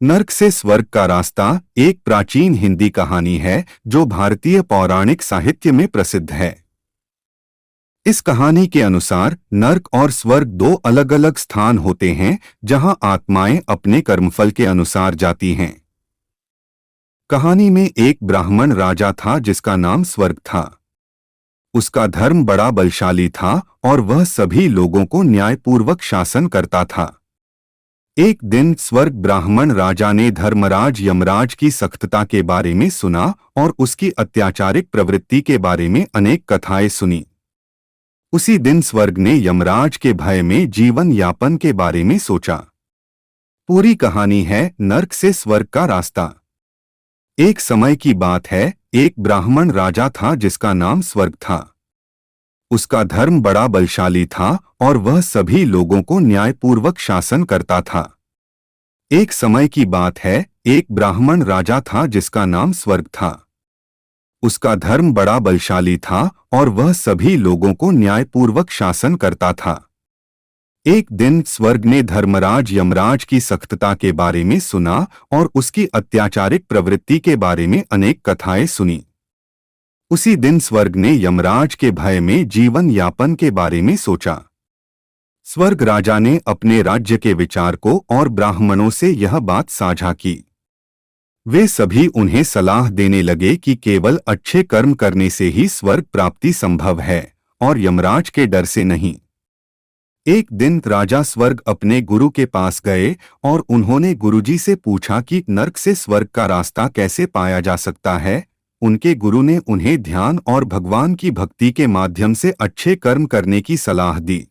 नर्क से स्वर्ग का रास्ता एक प्राचीन हिंदी कहानी है जो भारतीय पौराणिक साहित्य में प्रसिद्ध है। इस कहानी के अनुसार नर्क और स्वर्ग दो अलग अलग स्थान होते हैं जहां आत्माएं अपने कर्मफल के अनुसार जाती हैं। कहानी में एक ब्राह्मण राजा था जिसका नाम स्वर्ग था। उसका धर्म बड़ा बलशाली था और वह सभी लोगों को न्यायपूर्वक शासन करता था। एक दिन स्वर्ग ब्राह्मण राजा ने धर्मराज यमराज की सख्तता के बारे में सुना और उसकी अत्याचारिक प्रवृत्ति के बारे में अनेक कथाएं सुनी। उसी दिन स्वर्ग ने यमराज के भय में जीवन यापन के बारे में सोचा। पूरी कहानी है नर्क से स्वर्ग का रास्ता। एक समय की बात है, एक ब्राह्मण राजा था जिसका नाम स्वर्ग था। उसका धर्म बड़ा बलशाली था और वह सभी लोगों को न्यायपूर्वक शासन करता था। एक समय की बात है, एक ब्राह्मण राजा था जिसका नाम स्वर्ग था। उसका धर्म बड़ा बलशाली था और वह सभी लोगों को न्यायपूर्वक शासन करता था। एक दिन स्वर्ग ने धर्मराज यमराज की सख्तता के बारे में सुना और उसकी अत्याचारिक प्रवृत्ति के बारे में अनेक कथाएं सुनी। उसी दिन स्वर्ग ने यमराज के भय में जीवन यापन के बारे में सोचा। स्वर्ग राजा ने अपने राज्य के विचार को और ब्राह्मणों से यह बात साझा की। वे सभी उन्हें सलाह देने लगे कि केवल अच्छे कर्म करने से ही स्वर्ग प्राप्ति संभव है और यमराज के डर से नहीं। एक दिन राजा स्वर्ग अपने गुरु के पास गए और उन्होंने गुरुजी से पूछा कि नर्क से स्वर्ग का रास्ता कैसे पाया जा सकता है। उनके गुरु ने उन्हें ध्यान और भगवान की भक्ति के माध्यम से अच्छे कर्म करने की सलाह दी।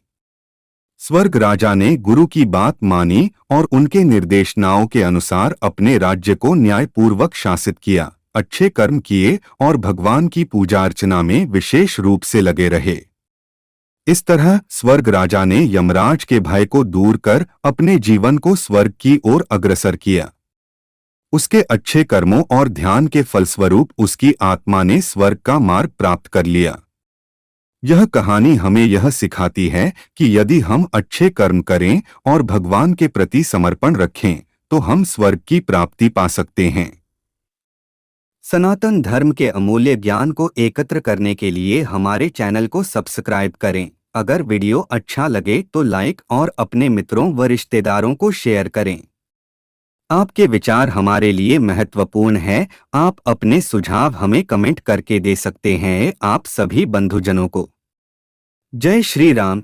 स्वर्ग राजा ने गुरु की बात मानी और उनके निर्देशनाओं के अनुसार अपने राज्य को न्यायपूर्वक शासित किया, अच्छे कर्म किए और भगवान की पूजा अर्चना में विशेष रूप से लगे रहे। इस तरह स्वर्ग राजा ने यमराज के भय को दूर कर अपने जीवन को स्वर्ग की ओर अग्रसर किया। उसके अच्छे कर्मों और ध्यान के फलस्वरूप उसकी आत्मा ने स्वर्ग का मार्ग प्राप्त कर लिया। यह कहानी हमें यह सिखाती है कि यदि हम अच्छे कर्म करें और भगवान के प्रति समर्पण रखें तो हम स्वर्ग की प्राप्ति पा सकते हैं। सनातन धर्म के अमूल्य ज्ञान को एकत्र करने के लिए हमारे चैनल को सब्सक्राइब करें। अगर वीडियो अच्छा लगे तो लाइक और अपने मित्रों व रिश्तेदारों को शेयर करें। आपके विचार हमारे लिए महत्वपूर्ण है। आप अपने सुझाव हमें कमेंट करके दे सकते हैं। आप सभी बंधुजनों को जय श्री राम।